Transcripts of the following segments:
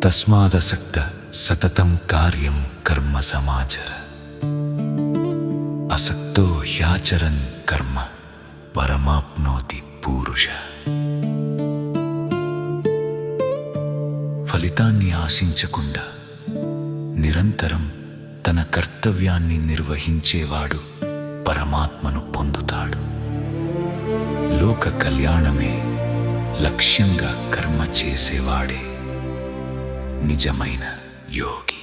తస్మాదసక్త సతతం కార్యం కర్మ సమాచర అసక్తో హ్యాచరన్ కర్మ పరమాప్నోతి పూరుష. ఫలితాన్ని ఆశించకుండా నిరంతరం తన కర్తవ్యాన్ని నిర్వహించేవాడు పరమాత్మను పొందుతాడు. లోక కళ్యాణమే లక్ష్యంగా కర్మ చేసేవాడే నిజమైన యోగి.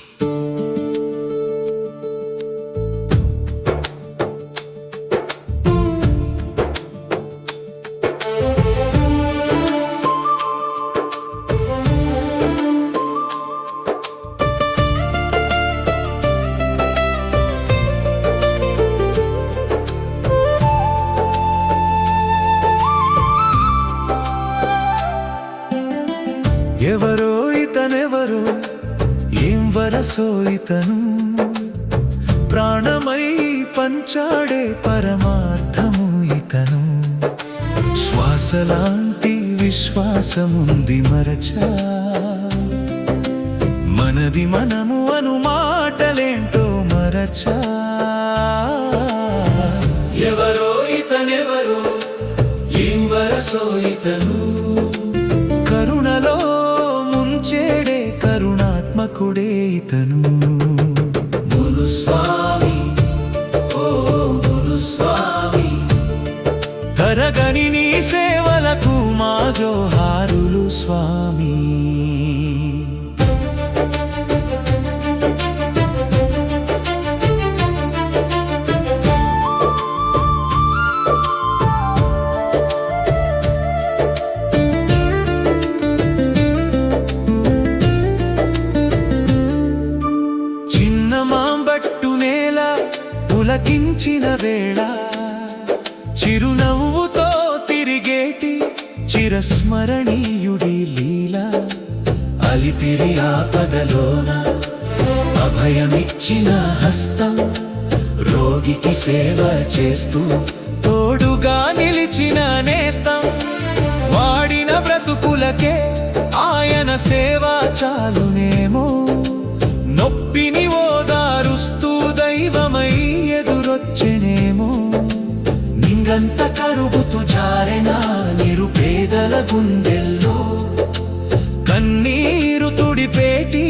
ఎవరో ఇతనెవరో ఏం వరసో ఇతను, ప్రాణమై పంచాడే పరమార్థము ఇతను. శ్వాసలాంటి విశ్వాసముంది మరచా, మనది మనము అను మాటలేంటో మరచా. ఎవరో ఇతనెవరో ఏం వరసో ఇతను, కరుణలో ముంచేడే కరుణాత్మకుడే ఇతను. మునుస్వామి ఓ మునుస్వామి, తరగని నీ సేవలకు మా జోహారులు స్వామి. పులకించిన వేళ చిరునవ్వుతో తిరిగేటి చిరస్మరణీయుడి లీల. అలిపిరి ఆపదలోన అభయమిచ్చిన హస్తం, రోగికి సేవ చేస్తూ తోడుగా నిలిచిన నేస్తం. వాడిన బ్రతుకులకే ఆయన సేవ చాలునేమో, నొప్పిని ఓదారుస్తూ దైవమై ఎదురొచ్చెనేమో. నింగంత కరుగుతూ జారెనా నిరుపేదల గుండెల్లో, కన్నీరు తుడిపేటి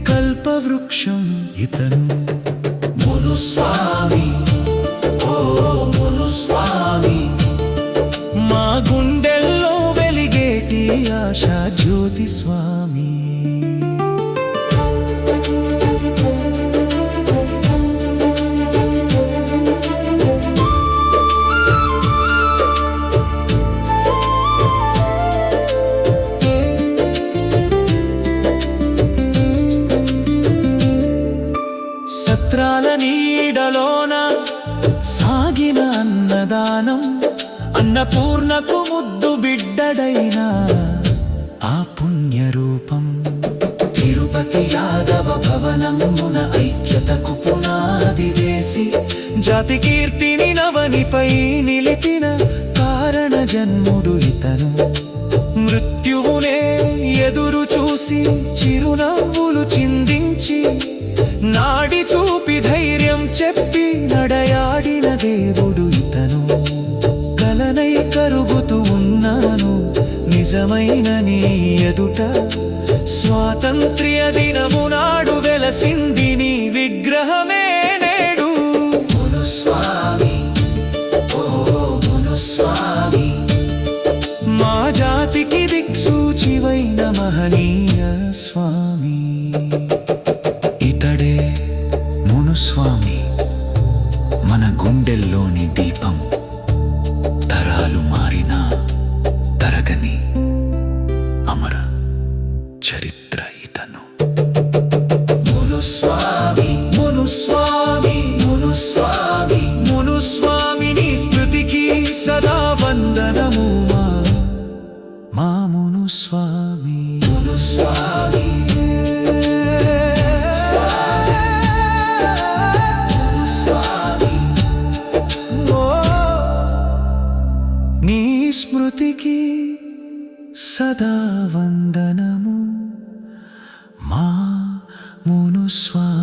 కల్పవృక్షం ఇతను. మునుస్వామి ఓ మునుస్వామి, మా గుండెల్లో వెలిగేటి ఆశా జ్యోతి స్వామి. సత్రాల నీడలోన సాగిన అన్నదానం, అన్నపూర్ణకు ముద్దు బిడ్డడైన ఆ పుణ్యరూపం. తిరుపతి యాదవ భవనమున ఐక్యతకు పునాది వేసి, జాతి కీర్తిని నవనిపై నిలిపిన కారణ జన్ముడు ఇతను. మృత్యువునే ఎదురు చూసి చిరునవ్వులు చిందించి, నాడి చూపి ధైర్యం చెప్పి నడయాడిన దేవుడు ఇతను. కలనై కరుగుతూ ఉన్నాను నిజమైన నీ ఎదుట, స్వాతంత్ర్య దినము నాడు వెలసింది నీ విగ్రహమే నేడు. మునుస్వామి ఓ మునుస్వామి, మా జాతికి దిక్సూచివైన మహనీయ స్వామి. ఇతడే మునుస్వామి, మన గుండెల్లోని దీపం. తరాలు మారినా తరగని అమర చరిత్ర ఇతను. మునుస్వామి మునుస్వామి మునుస్వామి మునుస్వామి, నీ స్మృతికి సదా వందనము మా మునుస్వామి. సదా వందనము మా మునుస్వామి.